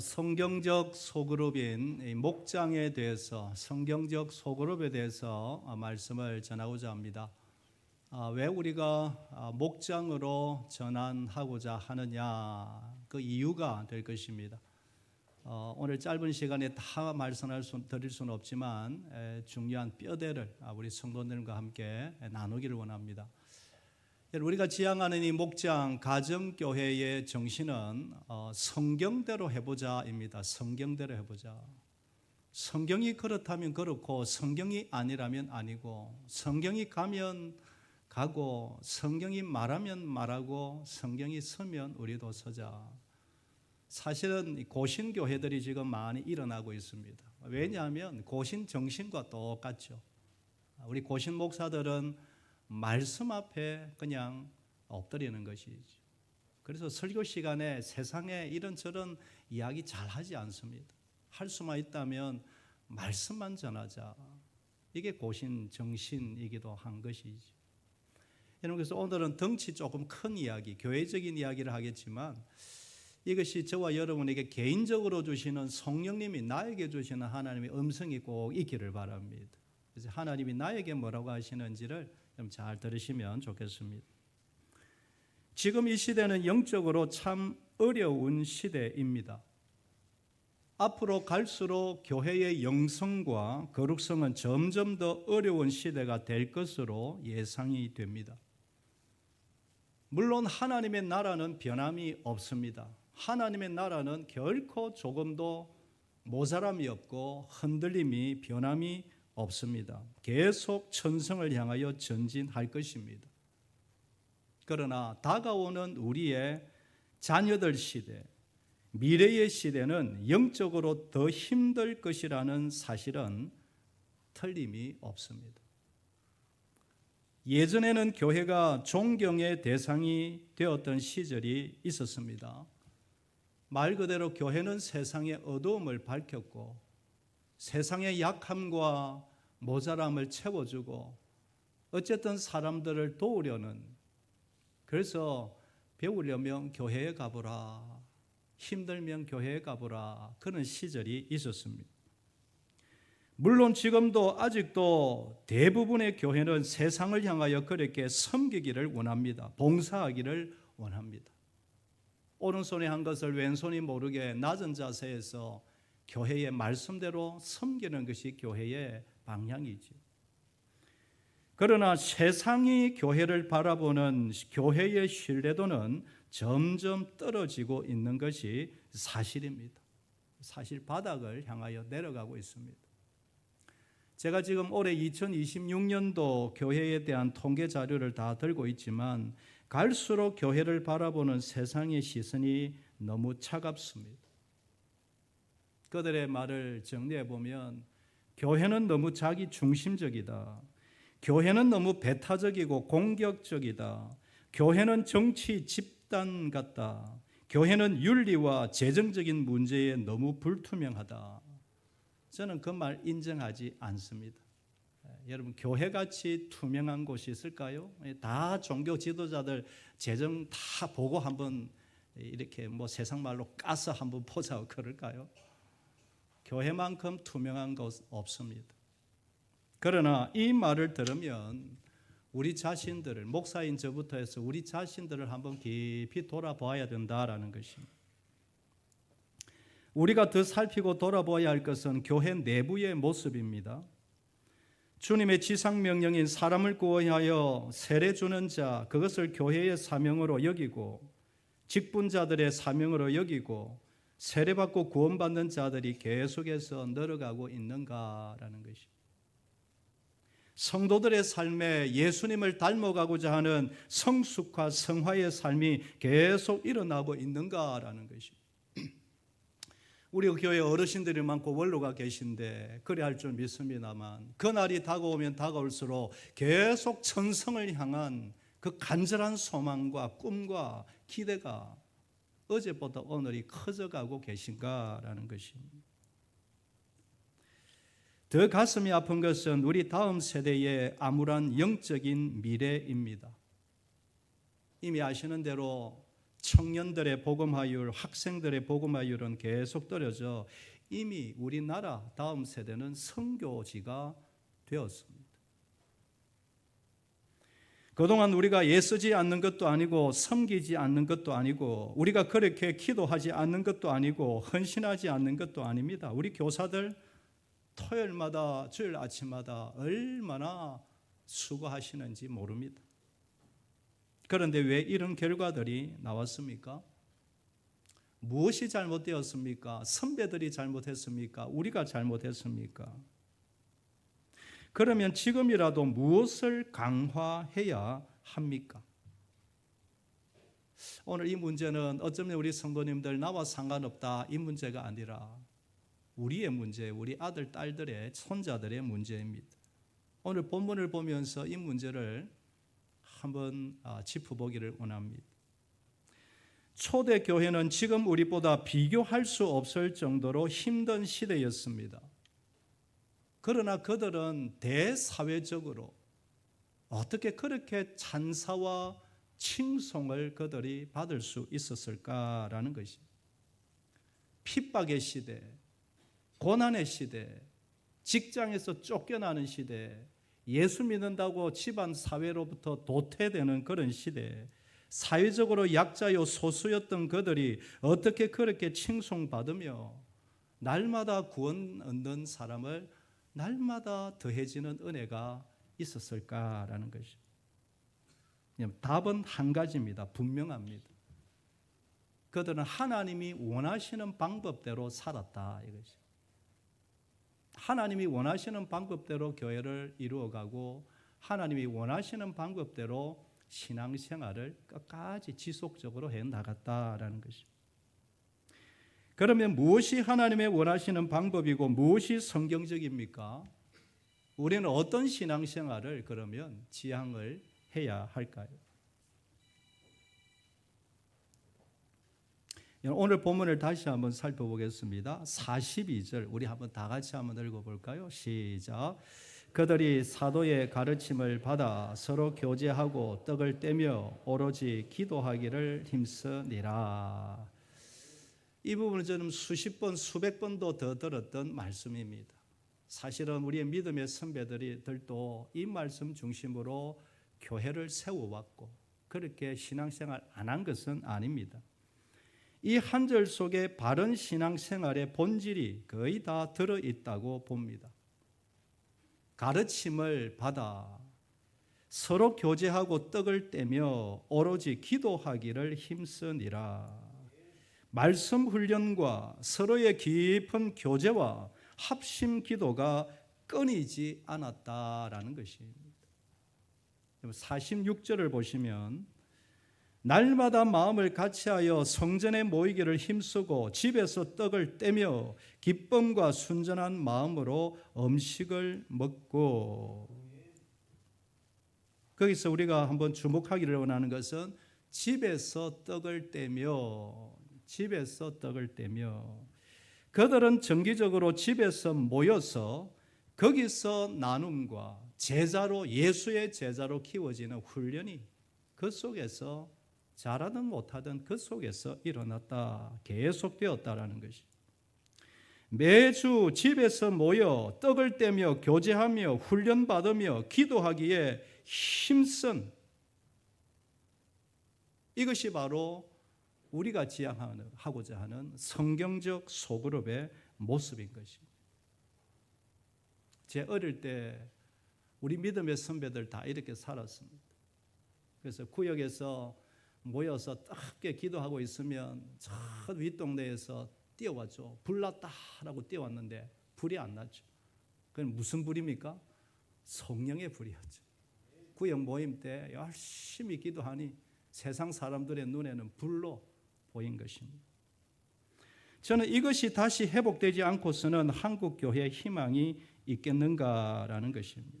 성경적 소그룹인 이 목장에 대해서, 성경적 소그룹에 대해서 말씀을 전하고자 합니다. 왜 우리가 목장으로 전환하고자 하느냐, 그 이유가 될 것입니다. 오늘 짧은 시간에 다 드릴 수는 없지만 중요한 뼈대를 우리 성도들과 함께 나누기를 원합니다. 우리가 지향하는 이 목장 가정교회의 정신은 성경대로 해보자입니다. 성경대로 해보자. 성경이 그렇다면 그렇고 성경이 아니라면 아니고, 성경이 가면 가고, 성경이 말하면 말하고, 성경이 서면 우리도 서자. 사실은 고신교회들이 지금 많이 일어나고 있습니다. 왜냐하면 고신 정신과 똑같죠. 우리 고신 목사들은 말씀 앞에 그냥 엎드리는 것이죠. 그래서 설교 시간에 세상에 이런저런 이야기 잘 하지 않습니다. 할 수만 있다면 말씀만 전하자. 이게 고신 정신이기도 한 것이죠. 여러분, 그래서 오늘은 덩치 조금 큰 이야기, 교회적인 이야기를 하겠지만, 이것이 저와 여러분에게 개인적으로 주시는 성령님이 나에게 주시는 하나님의 음성이 꼭 있기를 바랍니다. 그래서 하나님이 나에게 뭐라고 하시는지를 좀 잘 들으시면 좋겠습니다. 지금 이 시대는 영적으로 참 어려운 시대입니다. 앞으로 갈수록 교회의 영성과 거룩성은 점점 더 어려운 시대가 될 것으로 예상이 됩니다. 물론 하나님의 나라는 변함이 없습니다. 하나님의 나라는 결코 조금도 모자람이 없고 흔들림이 변함이 없습니다. 계속 천성을 향하여 전진할 것입니다. 그러나 다가오는 우리의 자녀들 시대, 미래의 시대는 영적으로 더 힘들 것이라는 사실은 틀림이 없습니다. 예전에는 교회가 존경의 대상이 되었던 시절이 있었습니다. 말 그대로 교회는 세상의 어두움을 밝혔고 세상의 약함과 모자람을 채워주고 어쨌든 사람들을 도우려는, 그래서 배우려면 교회에 가보라, 힘들면 교회에 가보라, 그런 시절이 있었습니다. 물론 지금도 아직도 대부분의 교회는 세상을 향하여 그렇게 섬기기를 원합니다. 봉사하기를 원합니다. 오른손에 한 것을 왼손이 모르게 낮은 자세에서 교회의 말씀대로 섬기는 것이 교회의 방향이지. 그러나 세상이 교회를 바라보는 교회의 신뢰도는 점점 떨어지고 있는 것이 사실입니다. 사실 바닥을 향하여 내려가고 있습니다. 제가 지금 올해 2026년도 교회에 대한 통계 자료를 다 들고 있지만 갈수록 교회를 바라보는 세상의 시선이 너무 차갑습니다. 그들의 말을 정리해 보면, 교회는 너무 자기 중심적이다. 교회는 너무 배타적이고 공격적이다. 교회는 정치 집단 같다. 교회는 윤리와 재정적인 문제에 너무 불투명하다. 저는 그 말 인정하지 않습니다. 여러분, 교회같이 투명한 곳이 있을까요? 다 종교 지도자들 재정 다 보고 한번 이렇게 세상 말로 까서 한번 보자고 그럴까요? 교회만큼 투명한 곳 없습니다. 그러나 이 말을 들으면 우리 자신들을, 목사인 저부터 해서 우리 자신들을 한번 깊이 돌아봐야 된다라는 것입니다. 우리가 더 살피고 돌아봐야 할 것은 교회 내부의 모습입니다. 주님의 지상명령인 사람을 구원하여 세례 주는 자, 그것을 교회의 사명으로 여기고 직분자들의 사명으로 여기고 세례받고 구원받는 자들이 계속해서 늘어가고 있는가라는 것입니다. 성도들의 삶에 예수님을 닮아가고자 하는 성숙화, 성화의 삶이 계속 일어나고 있는가라는 것입니다. 우리 교회 어르신들이 많고 원로가 계신데 그래 할 줄 믿습니다만, 그날이 다가오면 다가올수록 계속 천성을 향한 그 간절한 소망과 꿈과 기대가 어제보다 오늘이 커져가고 계신가라는 것입니다. 더 가슴이 아픈 것은 우리 다음 세대의 암울한 영적인 미래입니다. 이미 아시는 대로 청년들의 복음화율, 학생들의 복음화율은 계속 떨어져 이미 우리나라 다음 세대는 선교지가 되었습니다. 그동안 우리가 애쓰지 않는 것도 아니고 섬기지 않는 것도 아니고 우리가 그렇게 기도하지 않는 것도 아니고 헌신하지 않는 것도 아닙니다. 우리 교사들 토요일마다 주일 아침마다 얼마나 수고하시는지 모릅니다. 그런데 왜 이런 결과들이 나왔습니까? 무엇이 잘못되었습니까? 선배들이 잘못했습니까? 우리가 잘못했습니까? 그러면 지금이라도 무엇을 강화해야 합니까? 오늘 이 문제는 어쩌면 우리 성도님들 나와 상관없다 이 문제가 아니라 우리의 문제, 우리 아들, 딸들의, 손자들의 문제입니다. 오늘 본문을 보면서 이 문제를 한번 짚어보기를 원합니다. 초대 교회는 지금 우리보다 비교할 수 없을 정도로 힘든 시대였습니다. 그러나 그들은 대사회적으로 어떻게 그렇게 찬사와 칭송을 그들이 받을 수 있었을까라는 것입니다. 핍박의 시대, 고난의 시대, 직장에서 쫓겨나는 시대, 예수 믿는다고 집안 사회로부터 도태되는 그런 시대, 사회적으로 약자요 소수였던 그들이 어떻게 그렇게 칭송받으며 날마다 구원 얻는 사람을 날마다 더해지는 은혜가 있었을까라는 것이죠. 답은 한 가지입니다. 분명합니다. 그들은 하나님이 원하시는 방법대로 살았다 이것이. 하나님이 원하시는 방법대로 교회를 이루어가고 하나님이 원하시는 방법대로 신앙생활을 끝까지 지속적으로 해나갔다라는 것입니다. 그러면 무엇이 하나님의 원하시는 방법이고 무엇이 성경적입니까? 우리는 어떤 신앙생활을 그러면 지향을 해야 할까요? 오늘 본문을 다시 한번 살펴보겠습니다. 42절 우리 한번 다 같이 한번 읽어볼까요? 시작. 그들이 사도의 가르침을 받아 서로 교제하고 떡을 떼며 오로지 기도하기를 힘쓰니라. 이 부분은 저는 수십 번, 수백 번도 더 들었던 말씀입니다. 사실은 우리의 믿음의 선배들도 이 말씀 중심으로 교회를 세워왔고 그렇게 신앙생활 안 한 것은 아닙니다. 이 한 절 속에 바른 신앙생활의 본질이 거의 다 들어있다고 봅니다. 가르침을 받아 서로 교제하고 떡을 떼며 오로지 기도하기를 힘쓰니라. 말씀 훈련과 서로의 깊은 교제와 합심 기도가 끊이지 않았다라는 것입니다. 46절을 보시면 날마다 마음을 같이하여 성전에 모이기를 힘쓰고 집에서 떡을 떼며 기쁨과 순전한 마음으로 음식을 먹고. 거기서 우리가 한번 주목하기를 원하는 것은 집에서 떡을 떼며 그들은 정기적으로 집에서 모여서 거기서 나눔과 제자로 예수의 제자로 키워지는 훈련이 그 속에서 잘하든 못하든 그 속에서 일어났다, 계속되었다라는 것이. 매주 집에서 모여 떡을 떼며 교제하며 훈련받으며 기도하기에 힘쓴 이것이 바로 우리가 지향하고자 하는 성경적 소그룹의 모습인 것입니다. 제 어릴 때 우리 믿음의 선배들 다 이렇게 살았습니다. 그래서 구역에서 모여서 뜨겁게 기도하고 있으면 저 윗동네에서 뛰어왔죠. 불 났다라고 뛰어왔는데 불이 안 났죠. 그건 무슨 불입니까? 성령의 불이었죠. 구역 모임 때 열심히 기도하니 세상 사람들의 눈에는 불로 보인 것입니다. 저는 이것이 다시 회복되지 않고서는 한국 교회의 희망이 있겠는가라는 것입니다.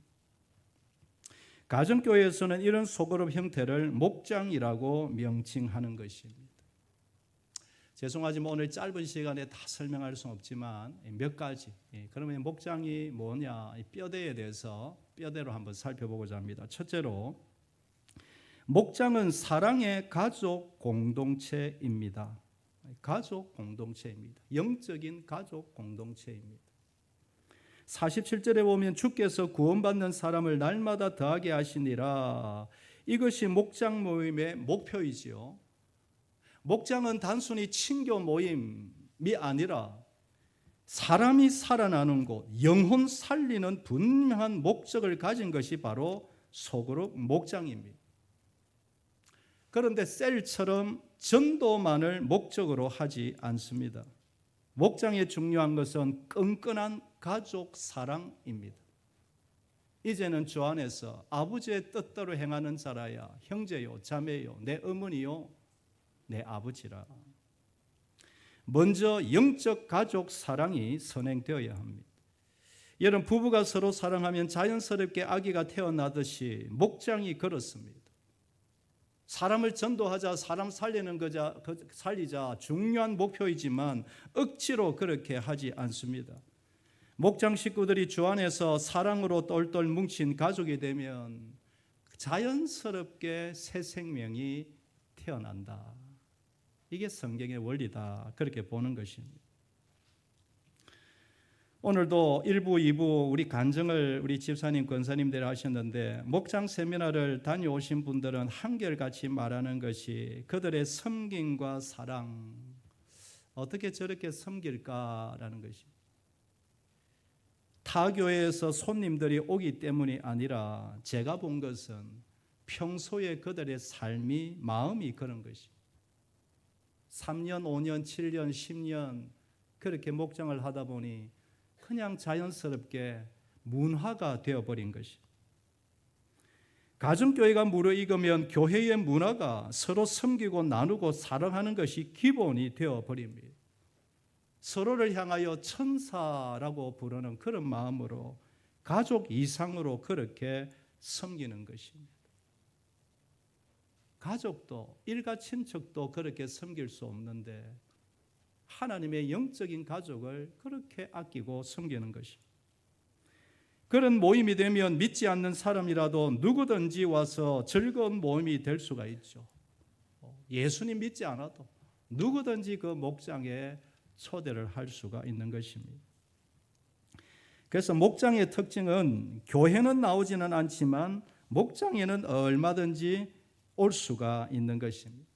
가정교회에서는 이런 소그룹 형태를 목장이라고 명칭하는 것입니다. 죄송하지만 오늘 짧은 시간에 다 설명할 수는 없지만 몇 가지, 그러면 목장이 뭐냐, 뼈대에 대해서 뼈대로 한번 살펴보고자 합니다. 첫째로 목장은 사랑의 가족 공동체입니다. 가족 공동체입니다. 영적인 가족 공동체입니다. 47절에 보면 주께서 구원받는 사람을 날마다 더하게 하시니라. 이것이 목장 모임의 목표이지요. 목장은 단순히 친교 모임이 아니라 사람이 살아나는 곳, 영혼 살리는 분명한 목적을 가진 것이 바로 소그룹 목장입니다. 그런데 셀처럼 전도만을 목적으로 하지 않습니다. 목장의 중요한 것은 끈끈한 가족 사랑입니다. 이제는 주 안에서 아버지의 뜻대로 행하는 자라야 형제요, 자매요, 내 어머니요, 내 아버지라. 먼저 영적 가족 사랑이 선행되어야 합니다. 여러분, 부부가 서로 사랑하면 자연스럽게 아기가 태어나듯이 목장이 그렇습니다. 사람을 전도하자, 사람 살리자 중요한 목표이지만 억지로 그렇게 하지 않습니다. 목장 식구들이 주 안에서 사랑으로 똘똘 뭉친 가족이 되면 자연스럽게 새 생명이 태어난다. 이게 성경의 원리다. 그렇게 보는 것입니다. 오늘도 1부, 2부 우리 간증을 우리 집사님, 권사님들 하셨는데 목장 세미나를 다녀오신 분들은 한결같이 말하는 것이 그들의 섬김과 사랑, 어떻게 저렇게 섬길까라는 것입니다. 타 교회에서 손님들이 오기 때문이 아니라 제가 본 것은 평소에 그들의 삶이, 마음이 그런 것입니다. 3년, 5년, 7년, 10년 그렇게 목장을 하다 보니 그냥 자연스럽게 문화가 되어버린 것입니다. 가정교회가 무르익으면 교회의 문화가 서로 섬기고 나누고 사랑하는 것이 기본이 되어버립니다. 서로를 향하여 천사라고 부르는 그런 마음으로 가족 이상으로 그렇게 섬기는 것입니다. 가족도 일가 친척도 그렇게 섬길 수 없는데 하나님의 영적인 가족을 그렇게 아끼고 섬기는 것입니다. 그런 모임이 되면 믿지 않는 사람이라도 누구든지 와서 즐거운 모임이 될 수가 있죠. 예수님 믿지 않아도 누구든지 그 목장에 초대를 할 수가 있는 것입니다. 그래서 목장의 특징은 교회는 나오지는 않지만 목장에는 얼마든지 올 수가 있는 것입니다.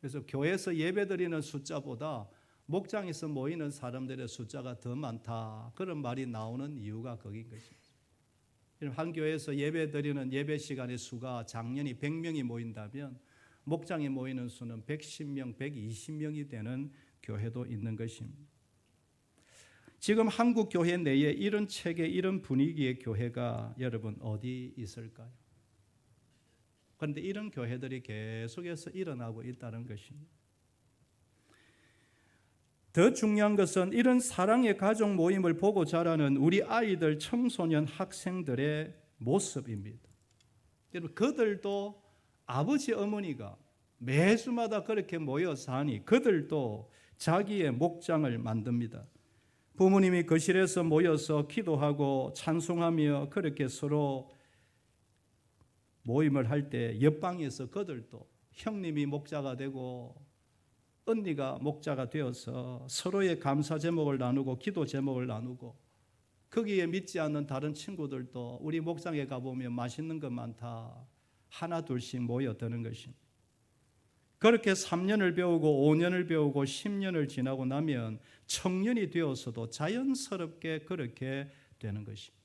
그래서 교회에서 예배드리는 숫자보다 목장에서 모이는 사람들의 숫자가 더 많다. 그런 말이 나오는 이유가 거긴 것입니다. 한 교회에서 예배드리는 예배 시간의 수가 작년이 100명이 모인다면 목장에 모이는 수는 110명, 120명이 되는 교회도 있는 것입니다. 지금 한국 교회 내에 이런 체계, 이런 분위기의 교회가 여러분 어디 있을까요? 그런데 이런 교회들이 계속해서 일어나고 있다는 것입니다. 더 중요한 것은 이런 사랑의 가족 모임을 보고 자라는 우리 아이들, 청소년, 학생들의 모습입니다. 여러분, 그들도 아버지, 어머니가 매주마다 그렇게 모여서 하니 그들도 자기의 목장을 만듭니다. 부모님이 거실에서 모여서 기도하고 찬송하며 그렇게 서로 모임을 할 때 옆방에서 그들도 형님이 목자가 되고 언니가 목자가 되어서 서로의 감사 제목을 나누고 기도 제목을 나누고 거기에 믿지 않는 다른 친구들도 우리 목장에 가보면 맛있는 것 많다. 하나 둘씩 모여드는 것입니다. 그렇게 3년을 배우고 5년을 배우고 10년을 지나고 나면 청년이 되어서도 자연스럽게 그렇게 되는 것입니다.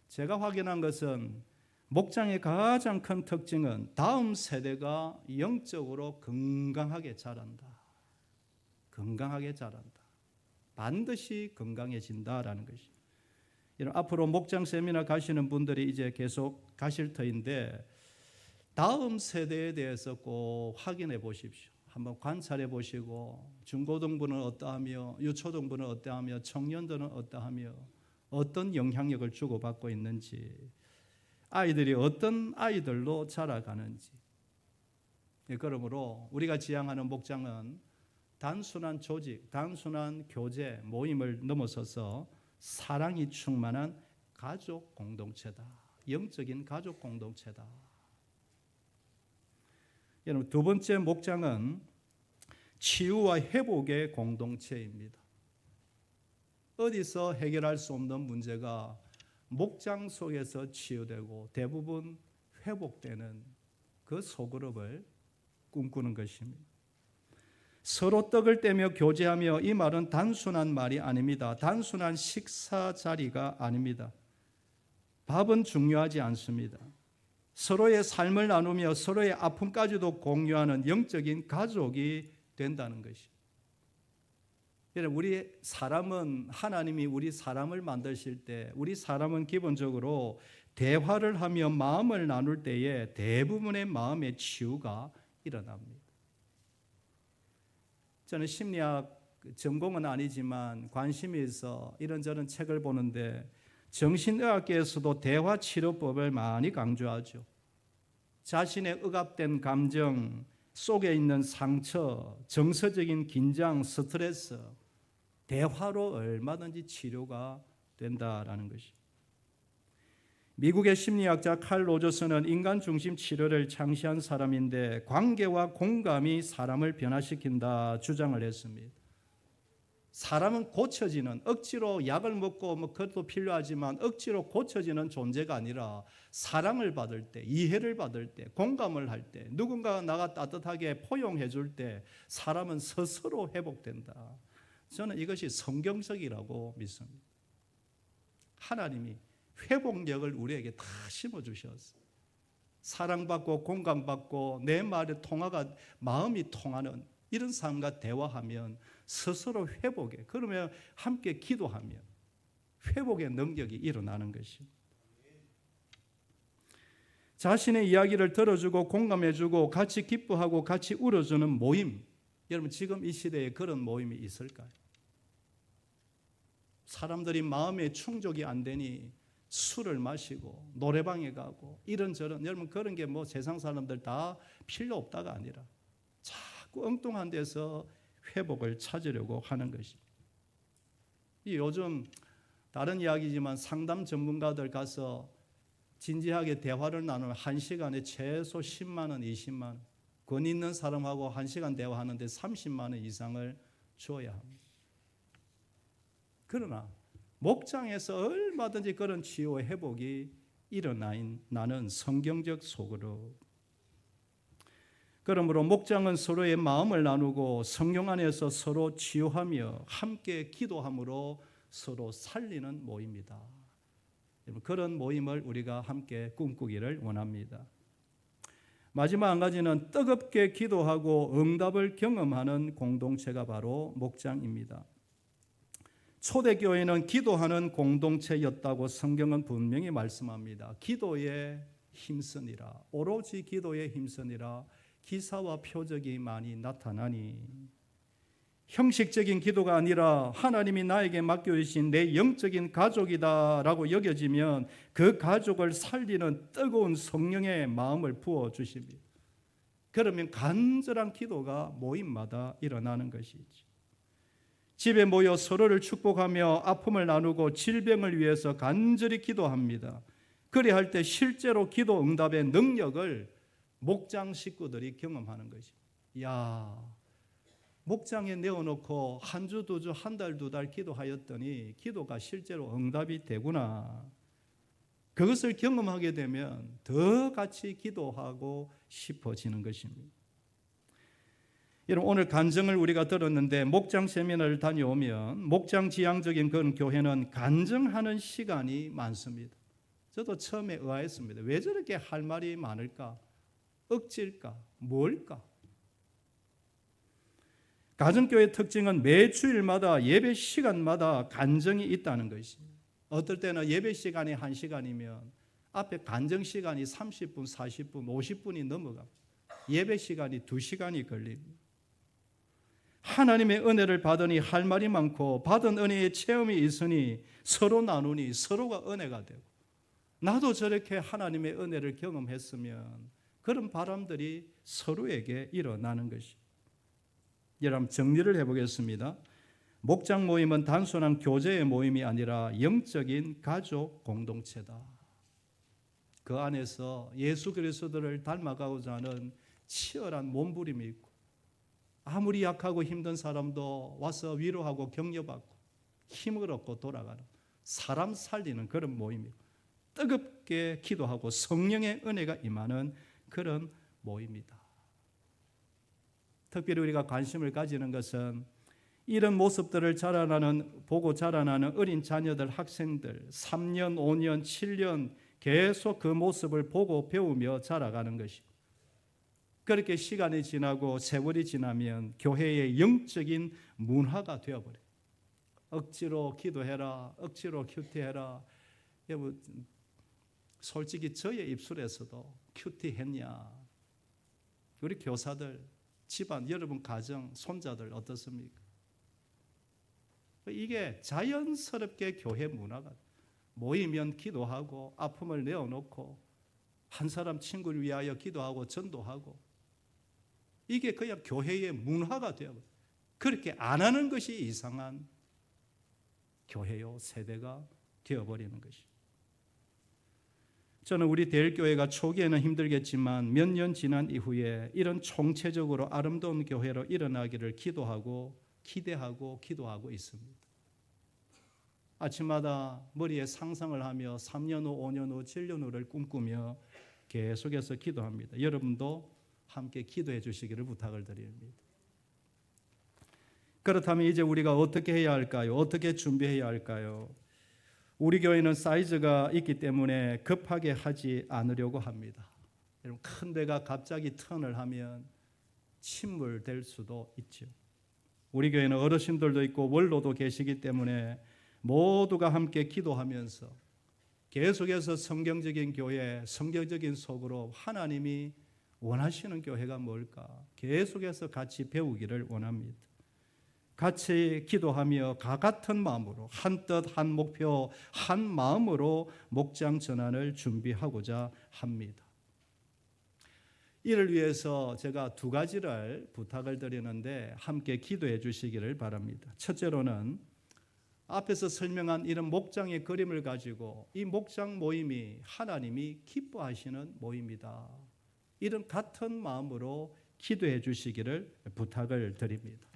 제가 확인한 것은 목장의 가장 큰 특징은 다음 세대가 영적으로 건강하게 자란다. 건강하게 자란다. 반드시 건강해진다라는 것입니다. 앞으로 목장 세미나 가시는 분들이 이제 계속 가실 터인데 다음 세대에 대해서 꼭 확인해 보십시오. 한번 관찰해 보시고 중고등부는 어떠하며 유초등부는 어떠하며 청년들은 어떠하며 어떤 영향력을 주고받고 있는지 아이들이 어떤 아이들로 자라가는지. 그러므로 우리가 지향하는 목장은 단순한 조직, 단순한 교제, 모임을 넘어서서 사랑이 충만한 가족 공동체다. 영적인 가족 공동체다. 여러분, 두 번째 목장은 치유와 회복의 공동체입니다. 어디서 해결할 수 없는 문제가 목장 속에서 치유되고 대부분 회복되는 그 소그룹을 꿈꾸는 것입니다. 서로 떡을 떼며 교제하며, 이 말은 단순한 말이 아닙니다. 단순한 식사 자리가 아닙니다. 밥은 중요하지 않습니다. 서로의 삶을 나누며 서로의 아픔까지도 공유하는 영적인 가족이 된다는 것이. 여러분, 우리 사람은, 하나님이 우리 사람을 만드실 때 우리 사람은 기본적으로 대화를 하며 마음을 나눌 때에 대부분의 마음의 치유가 일어납니다. 저는 심리학 전공은 아니지만 관심이 있어 이런저런 책을 보는데 정신의학계에서도 대화치료법을 많이 강조하죠. 자신의 억압된 감정 속에 있는 상처, 정서적인 긴장, 스트레스, 대화로 얼마든지 치료가 된다라는 것입니다. 미국의 심리학자 칼 로저스는 인간 중심 치료를 창시한 사람인데, 관계와 공감이 사람을 변화시킨다 주장을 했습니다. 사람은 고쳐지는, 억지로 약을 먹고 그것도 필요하지만 억지로 고쳐지는 존재가 아니라 사랑을 받을 때, 이해를 받을 때, 공감을 할 때, 누군가가 나가 따뜻하게 포용해 줄 때 사람은 스스로 회복된다. 저는 이것이 성경적이라고 믿습니다. 하나님이 회복력을 우리에게 다 심어주셨어요. 사랑받고 공감받고 내 말에 마음이 통하는 이런 사람과 대화하면 스스로 회복해. 그러면 함께 기도하면 회복의 능력이 일어나는 것입니다. 자신의 이야기를 들어주고 공감해주고 같이 기뻐하고 같이 울어주는 모임. 여러분, 지금 이 시대에 그런 모임이 있을까요? 사람들이 마음에 충족이 안 되니 술을 마시고 노래방에 가고 이런저런, 여러분 그런 게 세상 사람들 다 필요 없다가 아니라 자꾸 엉뚱한 데서 회복을 찾으려고 하는 것입니다. 요즘 다른 이야기지만 상담 전문가들 가서 진지하게 대화를 나누면 1시간에 최소 10만 원, 20만 원, 권위 있는 사람하고 1시간 대화하는데 30만 원 이상을 줘야 합니다. 그러나 목장에서 얼마든지 그런 치유와 회복이 일어나는 성경적 소그룹. 그러므로 목장은 서로의 마음을 나누고 성령 안에서 서로 치유하며 함께 기도함으로 서로 살리는 모임이다. 그런 모임을 우리가 함께 꿈꾸기를 원합니다. 마지막 한 가지는 뜨겁게 기도하고 응답을 경험하는 공동체가 바로 목장입니다. 초대교회는 기도하는 공동체였다고 성경은 분명히 말씀합니다. 기도에 힘쓰니라, 오로지 기도에 힘쓰니라 기사와 표적이 많이 나타나니. 형식적인 기도가 아니라 하나님이 나에게 맡겨주신 내 영적인 가족이다라고 여겨지면 그 가족을 살리는 뜨거운 성령의 마음을 부어주십니다. 그러면 간절한 기도가 모임마다 일어나는 것이지. 집에 모여 서로를 축복하며 아픔을 나누고 질병을 위해서 간절히 기도합니다. 그리 할 때 실제로 기도 응답의 능력을 목장 식구들이 경험하는 것입니다. 야, 목장에 내어놓고 한 주, 두 주, 한 달, 두 달 기도하였더니 기도가 실제로 응답이 되구나. 그것을 경험하게 되면 더 같이 기도하고 싶어지는 것입니다. 여러분, 오늘 간증을 우리가 들었는데 목장 세미나를 다녀오면 목장 지향적인 그런 교회는 간증하는 시간이 많습니다. 저도 처음에 의아했습니다. 왜 저렇게 할 말이 많을까? 억지일까? 뭘까? 가정교회의 특징은 매 주일마다 예배 시간마다 간증이 있다는 것입니다. 어떨 때는 예배 시간이 1시간이면 앞에 간증 시간이 30분, 40분, 50분이 넘어갑니다. 예배 시간이 2시간이 걸립니다. 하나님의 은혜를 받으니 할 말이 많고 받은 은혜의 체험이 있으니 서로 나누니 서로가 은혜가 되고, 나도 저렇게 하나님의 은혜를 경험했으면 그런 바람들이 서로에게 일어나는 것입니다. 여러분, 정리를 해보겠습니다. 목장 모임은 단순한 교제의 모임이 아니라 영적인 가족 공동체다. 그 안에서 예수 그리스도를 닮아가고자 하는 치열한 몸부림이 있고 아무리 약하고 힘든 사람도 와서 위로하고 격려받고 힘을 얻고 돌아가는 사람 살리는 그런 모임이고 뜨겁게 기도하고 성령의 은혜가 임하는 그런 모임이다. 특별히 우리가 관심을 가지는 것은 이런 모습들을 보고 자라나는 어린 자녀들, 학생들 3년, 5년, 7년 계속 그 모습을 보고 배우며 자라가는 것이고 그렇게 시간이 지나고 세월이 지나면 교회의 영적인 문화가 되어버려요. 억지로 기도해라, 억지로 큐티해라. 여러분, 솔직히 저의 입술에서도 큐티했냐? 우리 교사들, 집안, 여러분 가정, 손자들 어떻습니까? 이게 자연스럽게 교회 문화가 모이면 기도하고 아픔을 내어놓고 한 사람 친구를 위하여 기도하고 전도하고 이게 그냥 교회의 문화가 되어버려요. 그렇게 안 하는 것이 이상한 교회요 세대가 되어버리는 것이죠. 저는 우리 대일교회가 초기에는 힘들겠지만 몇 년 지난 이후에 이런 총체적으로 아름다운 교회로 일어나기를 기도하고 기대하고 기도하고 있습니다. 아침마다 머리에 상상을 하며 3년 후, 5년 후, 7년 후를 꿈꾸며 계속해서 기도합니다. 여러분도 함께 기도해 주시기를 부탁을 드립니다. 그렇다면 이제 우리가 어떻게 해야 할까요? 어떻게 준비해야 할까요? 우리 교회는 사이즈가 있기 때문에 급하게 하지 않으려고 합니다. 여러분, 큰 데가 갑자기 턴을 하면 침몰될 수도 있죠. 우리 교회는 어르신들도 있고 원로도 계시기 때문에 모두가 함께 기도하면서 계속해서 성경적인 교회, 성경적인 속으로 하나님이 원하시는 교회가 뭘까? 계속해서 같이 배우기를 원합니다. 같이 기도하며 같은 마음으로 한 뜻, 한 목표, 한 마음으로 목장 전환을 준비하고자 합니다. 이를 위해서 제가 두 가지를 부탁을 드리는데 함께 기도해 주시기를 바랍니다. 첫째로는 앞에서 설명한 이런 목장의 그림을 가지고 이 목장 모임이 하나님이 기뻐하시는 모임이다. 이런 같은 마음으로 기도해 주시기를 부탁을 드립니다.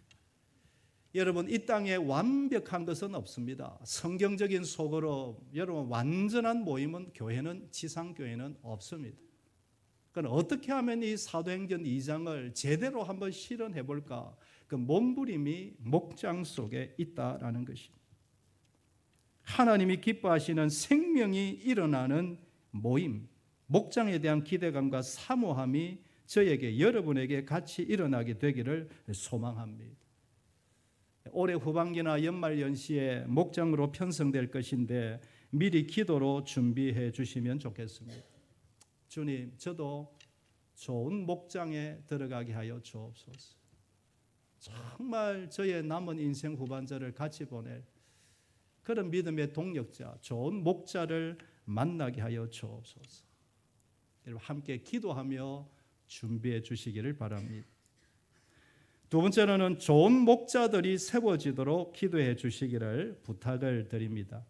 여러분, 이 땅에 완벽한 것은 없습니다. 성경적인 속으로 여러분 완전한 모임은 교회는 지상교회는 없습니다. 그럼 어떻게 하면 이 사도행전 2장을 제대로 한번 실현해 볼까? 그 몸부림이 목장 속에 있다라는 것입니다. 하나님이 기뻐하시는 생명이 일어나는 모임, 목장에 대한 기대감과 사모함이 저에게 여러분에게 같이 일어나게 되기를 소망합니다. 올해 후반기나 연말 연시에 목장으로 편성될 것인데 미리 기도로 준비해 주시면 좋겠습니다. 주님, 저도 좋은 목장에 들어가게 하여 주옵소서. 정말 저의 남은 인생 후반전을 같이 보낼 그런 믿음의 동력자, 좋은 목자를 만나게 하여 주옵소서. 여러분 함께 기도하며 준비해 주시기를 바랍니다. 두 번째로는 좋은 목자들이 세워지도록 기도해 주시기를 부탁을 드립니다.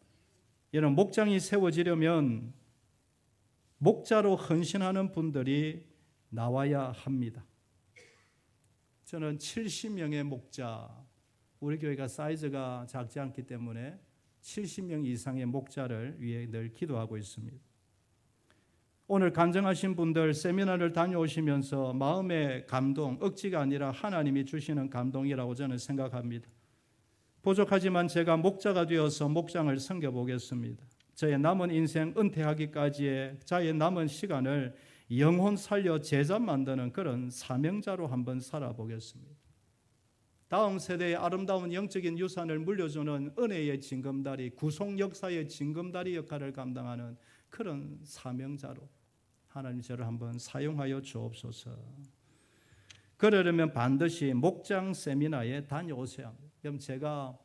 여러분, 목장이 세워지려면 목자로 헌신하는 분들이 나와야 합니다. 저는 70명의 목자, 우리 교회가 사이즈가 작지 않기 때문에 70명 이상의 목자를 위해 늘 기도하고 있습니다. 오늘 간증하신 분들 세미나를 다녀오시면서 마음의 감동, 억지가 아니라 하나님이 주시는 감동이라고 저는 생각합니다. 부족하지만 제가 목자가 되어서 목장을 섬겨보겠습니다. 저의 남은 인생 은퇴하기까지의 저의 남은 시간을 영혼 살려 제자 만드는 그런 사명자로 한번 살아보겠습니다. 다음 세대의 아름다운 영적인 유산을 물려주는 은혜의 징검다리, 구속 역사의 징검다리 역할을 감당하는 그런 사명자로 하나님 저를 한번 사용하여 주옵소서. 그러려면 반드시 목장 세미나에 다녀오셔야 합니다. 그럼 제가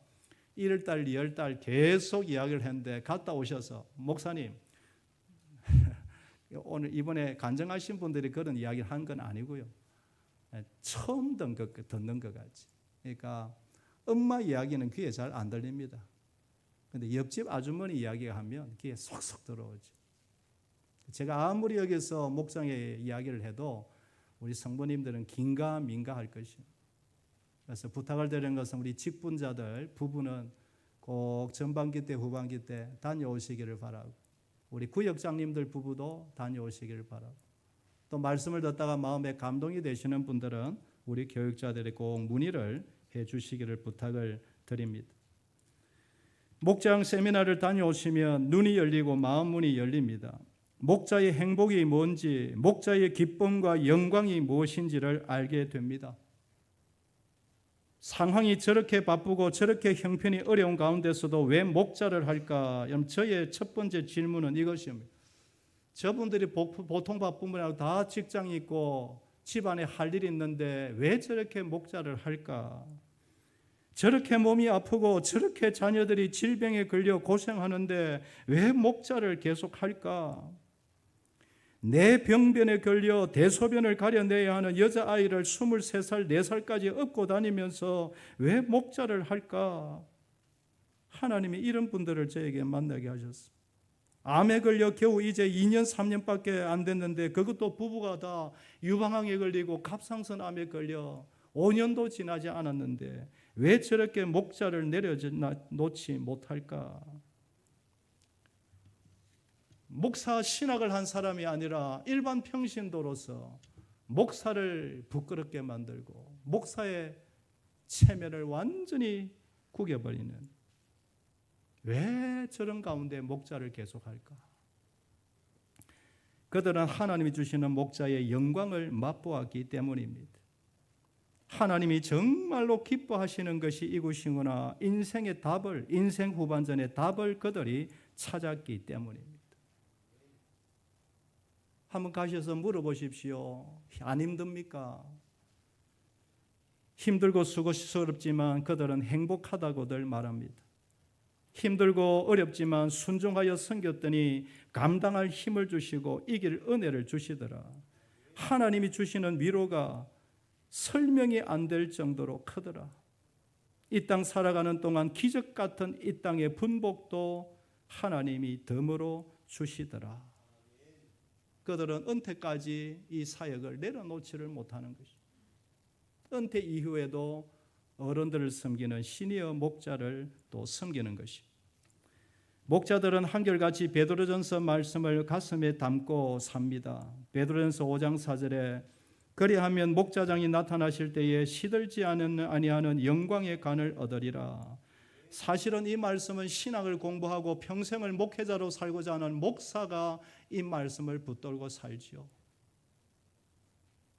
1월달, 2월달 계속 이야기를 했는데 갔다 오셔서 목사님 오늘 이번에 간증하신 분들이 그런 이야기를 한 건 아니고요. 처음 듣는 것 같이. 그러니까 엄마 이야기는 귀에 잘 안 들립니다. 그런데 옆집 아주머니 이야기가 하면 귀에 쏙쏙 들어오죠. 제가 아무리 여기서 목장의 이야기를 해도 우리 성부님들은 긴가민가할 것입니다. 그래서 부탁을 드리는 것은 우리 직분자들, 부부는 꼭 전반기 때 후반기 때 다녀오시기를 바라고, 우리 구역장님들 부부도 다녀오시기를 바라고, 또 말씀을 듣다가 마음에 감동이 되시는 분들은 우리 교육자들이 꼭 문의를 해 주시기를 부탁을 드립니다. 목장 세미나를 다녀오시면 눈이 열리고 마음 문이 열립니다. 목자의 행복이 뭔지, 목자의 기쁨과 영광이 무엇인지를 알게 됩니다. 상황이 저렇게 바쁘고 저렇게 형편이 어려운 가운데서도 왜 목자를 할까? 저의 첫 번째 질문은 이것입니다. 저분들이 보통 바쁜 분하고 다 직장이 있고 집안에 할 일이 있는데 왜 저렇게 목자를 할까? 저렇게 몸이 아프고 저렇게 자녀들이 질병에 걸려 고생하는데 왜 목자를 계속 할까? 내 병변에 걸려 대소변을 가려내야 하는 여자아이를 23살, 4살까지 업고 다니면서 왜 목자를 할까? 하나님이 이런 분들을 저에게 만나게 하셨습니다. 암에 걸려 겨우 이제 2년, 3년밖에 안 됐는데 그것도 부부가 다 유방암에 걸리고 갑상선 암에 걸려 5년도 지나지 않았는데 왜 저렇게 목자를 내려놓지 못할까? 목사 신학을 한 사람이 아니라 일반 평신도로서 목사를 부끄럽게 만들고 목사의 체면을 완전히 구겨버리는, 왜 저런 가운데 목자를 계속할까? 그들은 하나님이 주시는 목자의 영광을 맛보았기 때문입니다. 하나님이 정말로 기뻐하시는 것이 이것이구나, 인생의 답을, 인생 후반전의 답을 그들이 찾았기 때문입니다. 한번 가셔서 물어보십시오. 안 힘듭니까? 힘들고 수고스럽지만 그들은 행복하다고들 말합니다. 힘들고 어렵지만 순종하여 섬겼더니 감당할 힘을 주시고 이길 은혜를 주시더라. 하나님이 주시는 위로가 설명이 안 될 정도로 크더라. 이 땅 살아가는 동안 기적 같은 이 땅의 분복도 하나님이 덤으로 주시더라. 그들은 은퇴까지 이 사역을 내려놓지를 못하는 것입니다. 은퇴 이후에도 어른들을 섬기는 시니어 목자를 또 섬기는 것입니다. 목자들은 한결같이 베드로전서 말씀을 가슴에 담고 삽니다. 베드로전서 5장 4절에 그리하면 목자장이 나타나실 때에 시들지 아니하는 영광의 간을 얻으리라. 사실은 이 말씀은 신학을 공부하고 평생을 목회자로 살고자 하는 목사가 이 말씀을 붙들고 살지요.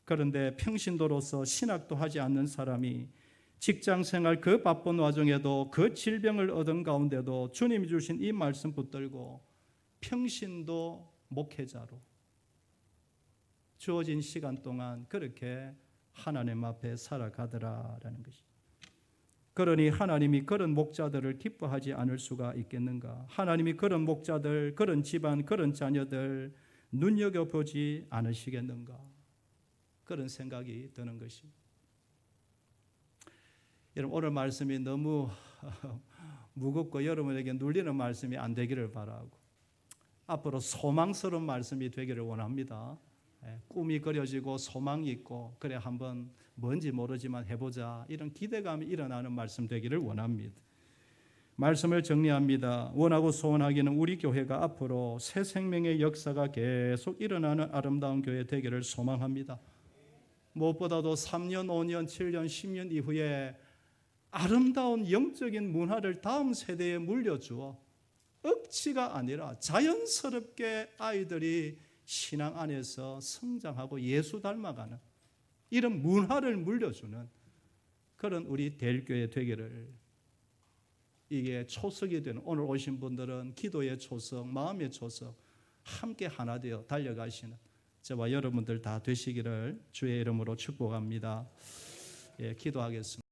그런데 평신도로서 신학도 하지 않는 사람이 직장생활 그 바쁜 와중에도 그 질병을 얻은 가운데도 주님이 주신 이 말씀 붙들고 평신도 목회자로 주어진 시간 동안 그렇게 하나님 앞에 살아가더라라는 것입니다. 그러니 하나님이 그런 목자들을 기뻐하지 않을 수가 있겠는가? 하나님이 그런 목자들, 그런 집안, 그런 자녀들 눈여겨보지 않으시겠는가? 그런 생각이 드는 것입니다. 여러분, 오늘 말씀이 너무 무겁고 여러분에게 눌리는 말씀이 안 되기를 바라고 앞으로 소망스러운 말씀이 되기를 원합니다. 꿈이 그려지고 소망이 있고 그래 한번 뭔지 모르지만 해보자, 이런 기대감이 일어나는 말씀 되기를 원합니다. 말씀을 정리합니다. 원하고 소원하기는 우리 교회가 앞으로 새 생명의 역사가 계속 일어나는 아름다운 교회 되기를 소망합니다. 무엇보다도 3년, 5년, 7년, 10년 이후에 아름다운 영적인 문화를 다음 세대에 물려주어 억지가 아니라 자연스럽게 아이들이 신앙 안에서 성장하고 예수 닮아가는 이런 문화를 물려주는 그런 우리 대일교회 되기를, 이게 초석이 되는, 오늘 오신 분들은 기도의 초석, 마음의 초석 함께 하나 되어 달려가시는 저와 여러분들 다 되시기를 주의 이름으로 축복합니다. 기도하겠습니다.